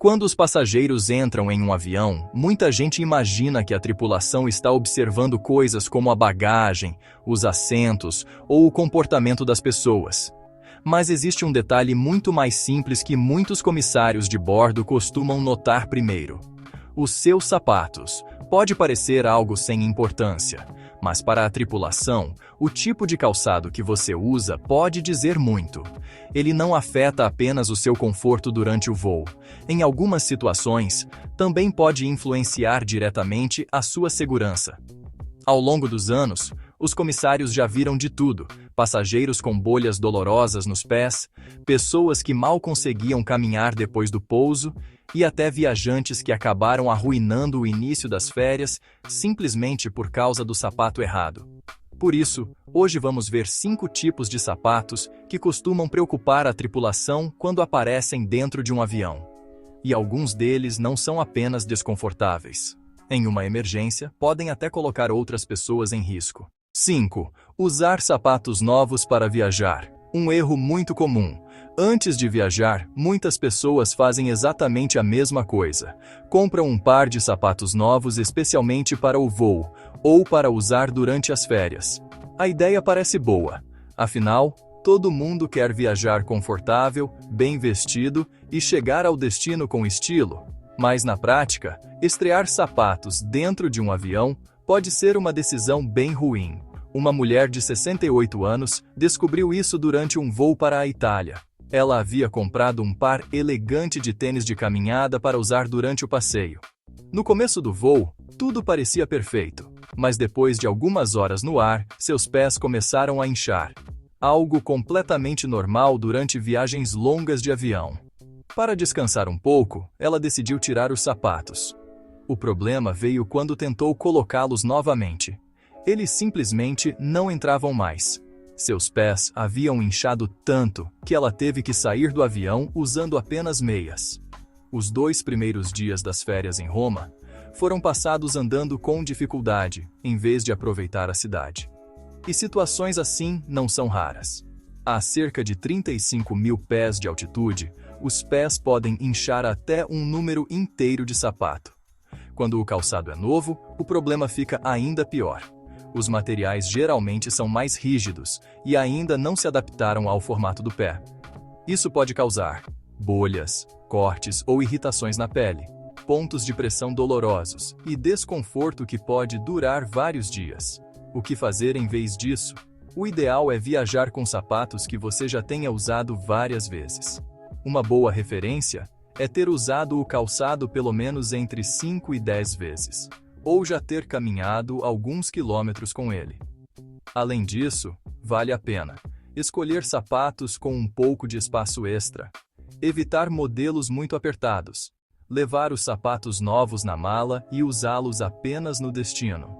Quando os passageiros entram em um avião, muita gente imagina que a tripulação está observando coisas como a bagagem, os assentos ou o comportamento das pessoas. Mas existe um detalhe muito mais simples que muitos comissários de bordo costumam notar primeiro. Os seus sapatos. Pode parecer algo sem importância, mas para a tripulação, o tipo de calçado que você usa pode dizer muito. Ele não afeta apenas o seu conforto durante o voo. Em algumas situações, também pode influenciar diretamente a sua segurança. Ao longo dos anos, os comissários já viram de tudo: passageiros com bolhas dolorosas nos pés, pessoas que mal conseguiam caminhar depois do pouso e até viajantes que acabaram arruinando o início das férias simplesmente por causa do sapato errado. Por isso, hoje vamos ver 5 tipos de sapatos que costumam preocupar a tripulação quando aparecem dentro de um avião. E alguns deles não são apenas desconfortáveis. Em uma emergência, podem até colocar outras pessoas em risco. 5. Usar sapatos novos para viajar. Um erro muito comum. Antes de viajar, muitas pessoas fazem exatamente a mesma coisa. Compram um par de sapatos novos especialmente para o voo, ou para usar durante as férias. A ideia parece boa. Afinal, todo mundo quer viajar confortável, bem vestido e chegar ao destino com estilo. Mas na prática, estrear sapatos dentro de um avião pode ser uma decisão bem ruim. Uma mulher de 68 anos descobriu isso durante um voo para a Itália. Ela havia comprado um par elegante de tênis de caminhada para usar durante o passeio. No começo do voo, tudo parecia perfeito, mas depois de algumas horas no ar, seus pés começaram a inchar. Algo completamente normal durante viagens longas de avião. Para descansar um pouco, ela decidiu tirar os sapatos. O problema veio quando tentou colocá-los novamente. Eles simplesmente não entravam mais. Seus pés haviam inchado tanto que ela teve que sair do avião usando apenas meias. Os 2 primeiros dias das férias em Roma foram passados andando com dificuldade, em vez de aproveitar a cidade. E situações assim não são raras. A cerca de 35 mil pés de altitude, os pés podem inchar até um número inteiro de sapato. Quando o calçado é novo, o problema fica ainda pior. Os materiais geralmente são mais rígidos e ainda não se adaptaram ao formato do pé. Isso pode causar bolhas, cortes ou irritações na pele, pontos de pressão dolorosos e desconforto que pode durar vários dias. O que fazer em vez disso? O ideal é viajar com sapatos que você já tenha usado várias vezes. Uma boa referência é ter usado o calçado pelo menos entre 5 e 10 vezes. Ou já ter caminhado alguns quilômetros com ele. Além disso, vale a pena escolher sapatos com um pouco de espaço extra, evitar modelos muito apertados, levar os sapatos novos na mala e usá-los apenas no destino.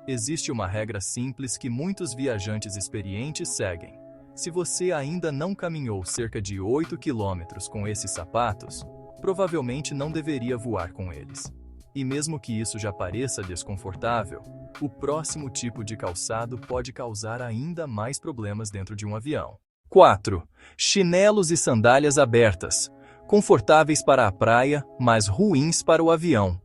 Existe uma regra simples que muitos viajantes experientes seguem. Se você ainda não caminhou cerca de 8 quilômetros com esses sapatos, provavelmente não deveria voar com eles. E mesmo que isso já pareça desconfortável, o próximo tipo de calçado pode causar ainda mais problemas dentro de um avião. 4. Chinelos e sandálias abertas. Confortáveis para a praia, mas ruins para o avião.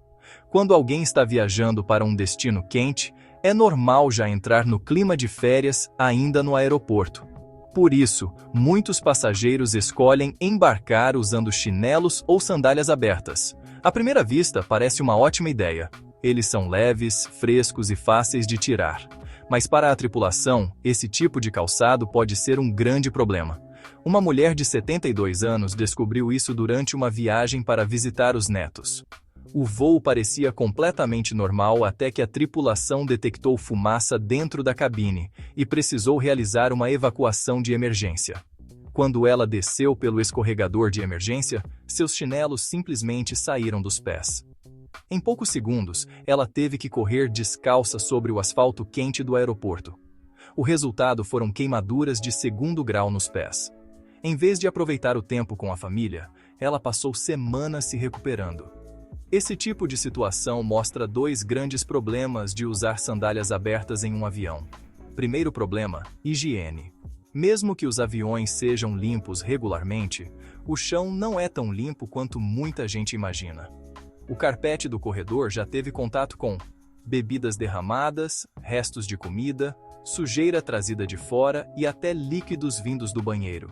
Quando alguém está viajando para um destino quente, é normal já entrar no clima de férias ainda no aeroporto. Por isso, muitos passageiros escolhem embarcar usando chinelos ou sandálias abertas. À primeira vista, parece uma ótima ideia. Eles são leves, frescos e fáceis de tirar. Mas para a tripulação, esse tipo de calçado pode ser um grande problema. Uma mulher de 72 anos descobriu isso durante uma viagem para visitar os netos. O voo parecia completamente normal até que a tripulação detectou fumaça dentro da cabine e precisou realizar uma evacuação de emergência. Quando ela desceu pelo escorregador de emergência, seus chinelos simplesmente saíram dos pés. Em poucos segundos, ela teve que correr descalça sobre o asfalto quente do aeroporto. O resultado foram queimaduras de 2º grau nos pés. Em vez de aproveitar o tempo com a família, ela passou semanas se recuperando. Esse tipo de situação mostra 2 grandes problemas de usar sandálias abertas em um avião. Primeiro problema: higiene. Mesmo que os aviões sejam limpos regularmente, o chão não é tão limpo quanto muita gente imagina. O carpete do corredor já teve contato com bebidas derramadas, restos de comida, sujeira trazida de fora e até líquidos vindos do banheiro.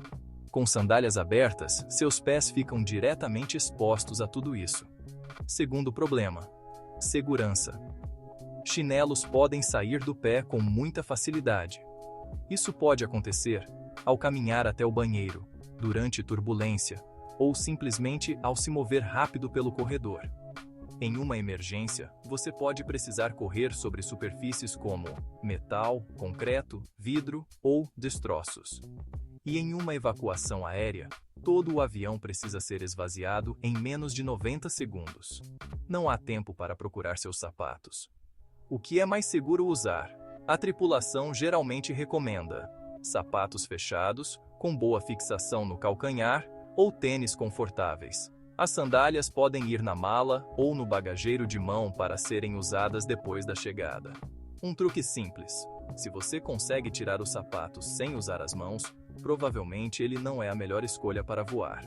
Com sandálias abertas, seus pés ficam diretamente expostos a tudo isso. Segundo problema: segurança. Chinelos podem sair do pé com muita facilidade. Isso pode acontecer ao caminhar até o banheiro, durante turbulência, ou simplesmente ao se mover rápido pelo corredor. Em uma emergência, você pode precisar correr sobre superfícies como metal, concreto, vidro ou destroços. E em uma evacuação aérea, todo o avião precisa ser esvaziado em menos de 90 segundos. Não há tempo para procurar seus sapatos. O que é mais seguro usar? A tripulação geralmente recomenda sapatos fechados, com boa fixação no calcanhar, ou tênis confortáveis. As sandálias podem ir na mala ou no bagageiro de mão para serem usadas depois da chegada. Um truque simples: se você consegue tirar os sapatos sem usar as mãos, provavelmente ele não é a melhor escolha para voar.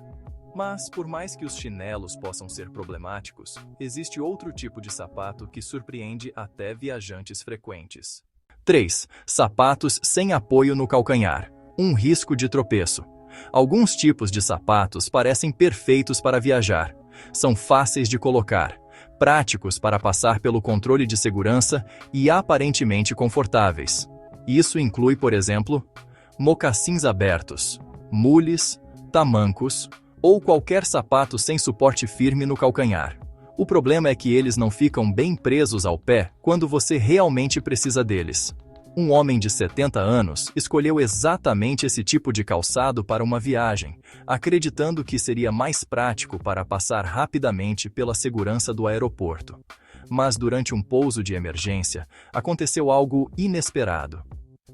Mas, por mais que os chinelos possam ser problemáticos, existe outro tipo de sapato que surpreende até viajantes frequentes. 3. Sapatos sem apoio no calcanhar. Um risco de tropeço. Alguns tipos de sapatos parecem perfeitos para viajar. São fáceis de colocar, práticos para passar pelo controle de segurança e aparentemente confortáveis. Isso inclui, por exemplo, mocassins abertos, mules, tamancos ou qualquer sapato sem suporte firme no calcanhar. O problema é que eles não ficam bem presos ao pé quando você realmente precisa deles. Um homem de 70 anos escolheu exatamente esse tipo de calçado para uma viagem, acreditando que seria mais prático para passar rapidamente pela segurança do aeroporto. Mas durante um pouso de emergência, aconteceu algo inesperado.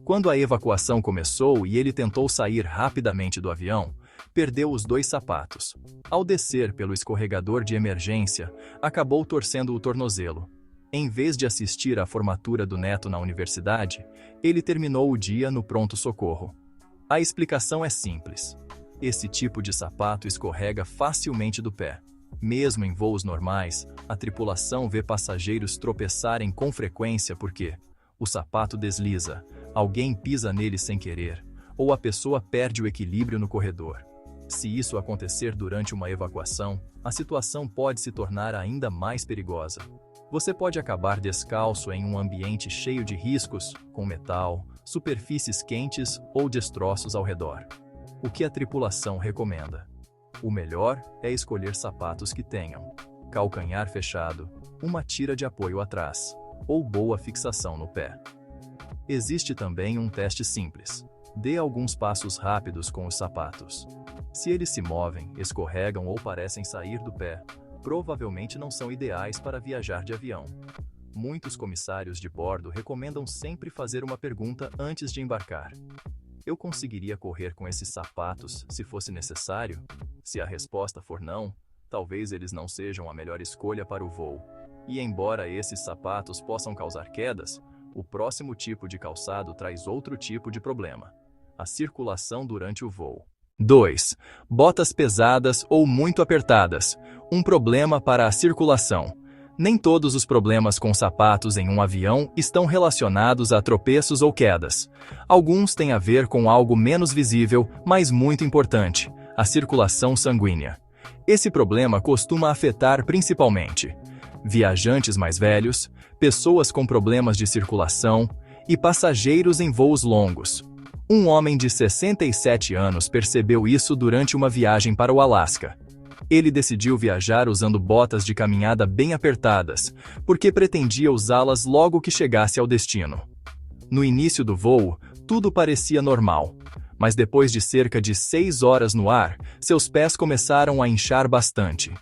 Quando a evacuação começou e ele tentou sair rapidamente do avião, perdeu os 2 sapatos. Ao descer pelo escorregador de emergência, acabou torcendo o tornozelo. Em vez de assistir à formatura do neto na universidade, ele terminou o dia no pronto-socorro. A explicação é simples. Esse tipo de sapato escorrega facilmente do pé. Mesmo em voos normais, a tripulação vê passageiros tropeçarem com frequência porque o sapato desliza, alguém pisa nele sem querer, ou a pessoa perde o equilíbrio no corredor. Se isso acontecer durante uma evacuação, a situação pode se tornar ainda mais perigosa. Você pode acabar descalço em um ambiente cheio de riscos, com metal, superfícies quentes ou destroços ao redor. O que a tripulação recomenda? O melhor é escolher sapatos que tenham calcanhar fechado, uma tira de apoio atrás, ou boa fixação no pé. Existe também um teste simples. Dê alguns passos rápidos com os sapatos. Se eles se movem, escorregam ou parecem sair do pé, provavelmente não são ideais para viajar de avião. Muitos comissários de bordo recomendam sempre fazer uma pergunta antes de embarcar. Eu conseguiria correr com esses sapatos se fosse necessário? Se a resposta for não, talvez eles não sejam a melhor escolha para o voo. E embora esses sapatos possam causar quedas, o próximo tipo de calçado traz outro tipo de problema: a circulação durante o voo. 2. Botas pesadas ou muito apertadas. Um problema para a circulação. Nem todos os problemas com sapatos em um avião estão relacionados a tropeços ou quedas. Alguns têm a ver com algo menos visível, mas muito importante: a circulação sanguínea. Esse problema costuma afetar principalmente viajantes mais velhos, pessoas com problemas de circulação e passageiros em voos longos. Um homem de 67 anos percebeu isso durante uma viagem para o Alasca. Ele decidiu viajar usando botas de caminhada bem apertadas, porque pretendia usá-las logo que chegasse ao destino. No início do voo, tudo parecia normal, mas depois de cerca de 6 horas no ar, seus pés começaram a inchar bastante.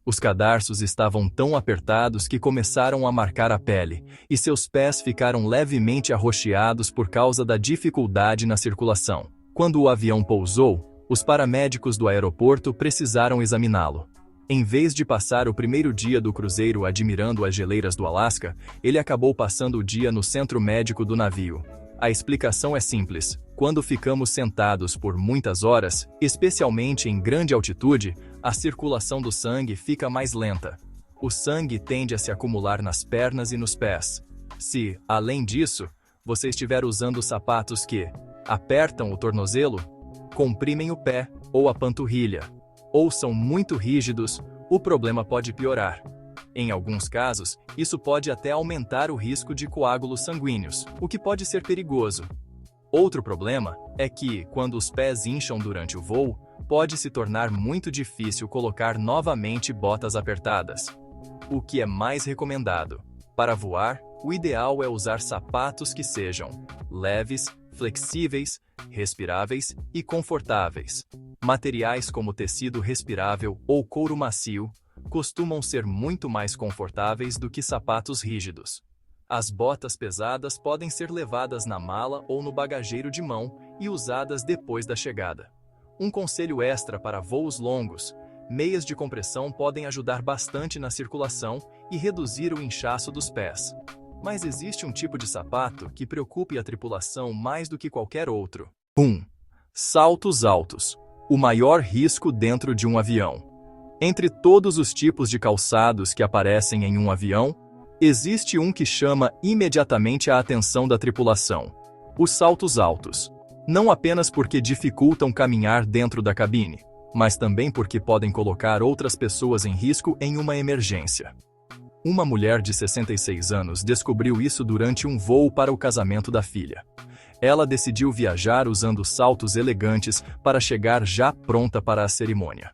Os cadarços estavam tão apertados que começaram a marcar a pele, e seus pés ficaram levemente arroxeados por causa da dificuldade na circulação. Quando o avião pousou, os paramédicos do aeroporto precisaram examiná-lo. Em vez de passar o primeiro dia do cruzeiro admirando as geleiras do Alasca, ele acabou passando o dia no centro médico do navio. A explicação é simples. Quando ficamos sentados por muitas horas, especialmente em grande altitude, a circulação do sangue fica mais lenta. O sangue tende a se acumular nas pernas e nos pés. Se, além disso, você estiver usando sapatos que apertam o tornozelo, comprimem o pé ou a panturrilha, ou são muito rígidos, o problema pode piorar. Em alguns casos, isso pode até aumentar o risco de coágulos sanguíneos, o que pode ser perigoso. Outro problema é que, quando os pés incham durante o voo, pode se tornar muito difícil colocar novamente botas apertadas. O que é mais recomendado? Para voar, o ideal é usar sapatos que sejam leves, flexíveis, respiráveis e confortáveis. Materiais como tecido respirável ou couro macio costumam ser muito mais confortáveis do que sapatos rígidos. As botas pesadas podem ser levadas na mala ou no bagageiro de mão e usadas depois da chegada. Um conselho extra para voos longos: meias de compressão podem ajudar bastante na circulação e reduzir o inchaço dos pés. Mas existe um tipo de sapato que preocupe a tripulação mais do que qualquer outro. 1. Saltos altos. O maior risco dentro de um avião. Entre todos os tipos de calçados que aparecem em um avião, existe um que chama imediatamente a atenção da tripulação: os saltos altos. Não apenas porque dificultam caminhar dentro da cabine, mas também porque podem colocar outras pessoas em risco em uma emergência. Uma mulher de 66 anos descobriu isso durante um voo para o casamento da filha. Ela decidiu viajar usando saltos elegantes para chegar já pronta para a cerimônia.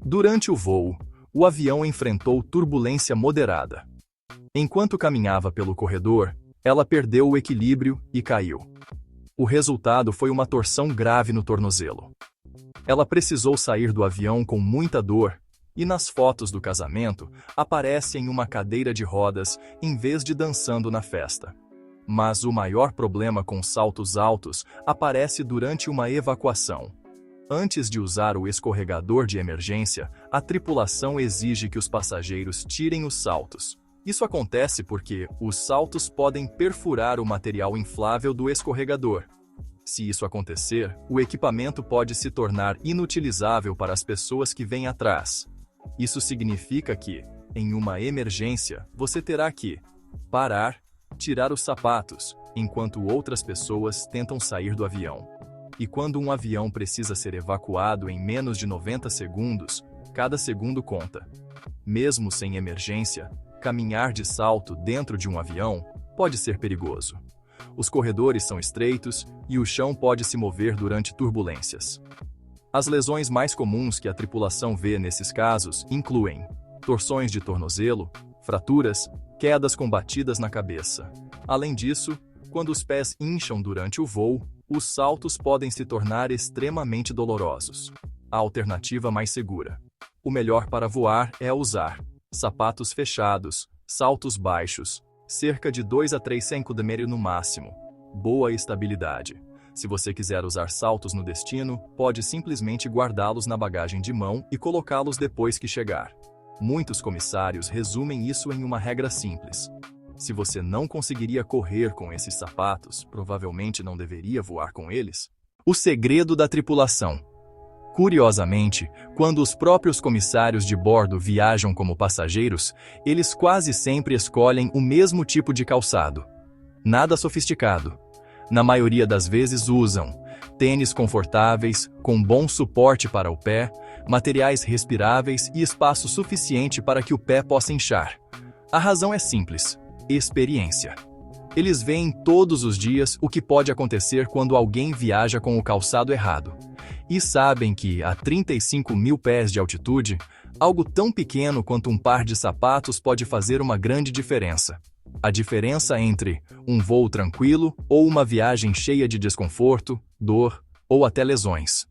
Durante o voo, o avião enfrentou turbulência moderada. Enquanto caminhava pelo corredor, ela perdeu o equilíbrio e caiu. O resultado foi uma torção grave no tornozelo. Ela precisou sair do avião com muita dor, e nas fotos do casamento aparece em uma cadeira de rodas em vez de dançando na festa. Mas o maior problema com saltos altos aparece durante uma evacuação. Antes de usar o escorregador de emergência, a tripulação exige que os passageiros tirem os saltos. Isso acontece porque os saltos podem perfurar o material inflável do escorregador. Se isso acontecer, o equipamento pode se tornar inutilizável para as pessoas que vêm atrás. Isso significa que, em uma emergência, você terá que parar, tirar os sapatos, enquanto outras pessoas tentam sair do avião. E quando um avião precisa ser evacuado em menos de 90 segundos, cada segundo conta. Mesmo sem emergência, caminhar de salto dentro de um avião pode ser perigoso. Os corredores são estreitos e o chão pode se mover durante turbulências. As lesões mais comuns que a tripulação vê nesses casos incluem torções de tornozelo, fraturas, quedas com batidas na cabeça. Além disso, quando os pés incham durante o voo, os saltos podem se tornar extremamente dolorosos. A alternativa mais segura: o melhor para voar é usar sapatos fechados, saltos baixos, cerca de 2 a 3 cm no máximo. Boa estabilidade. Se você quiser usar saltos no destino, pode simplesmente guardá-los na bagagem de mão e colocá-los depois que chegar. Muitos comissários resumem isso em uma regra simples: se você não conseguiria correr com esses sapatos, provavelmente não deveria voar com eles. O segredo da tripulação. Curiosamente, quando os próprios comissários de bordo viajam como passageiros, eles quase sempre escolhem o mesmo tipo de calçado. Nada sofisticado. Na maioria das vezes usam tênis confortáveis, com bom suporte para o pé, materiais respiráveis e espaço suficiente para que o pé possa inchar. A razão é simples: experiência. Eles veem todos os dias o que pode acontecer quando alguém viaja com o calçado errado. E sabem que, a 35 mil pés de altitude, algo tão pequeno quanto um par de sapatos pode fazer uma grande diferença. A diferença entre um voo tranquilo ou uma viagem cheia de desconforto, dor ou até lesões.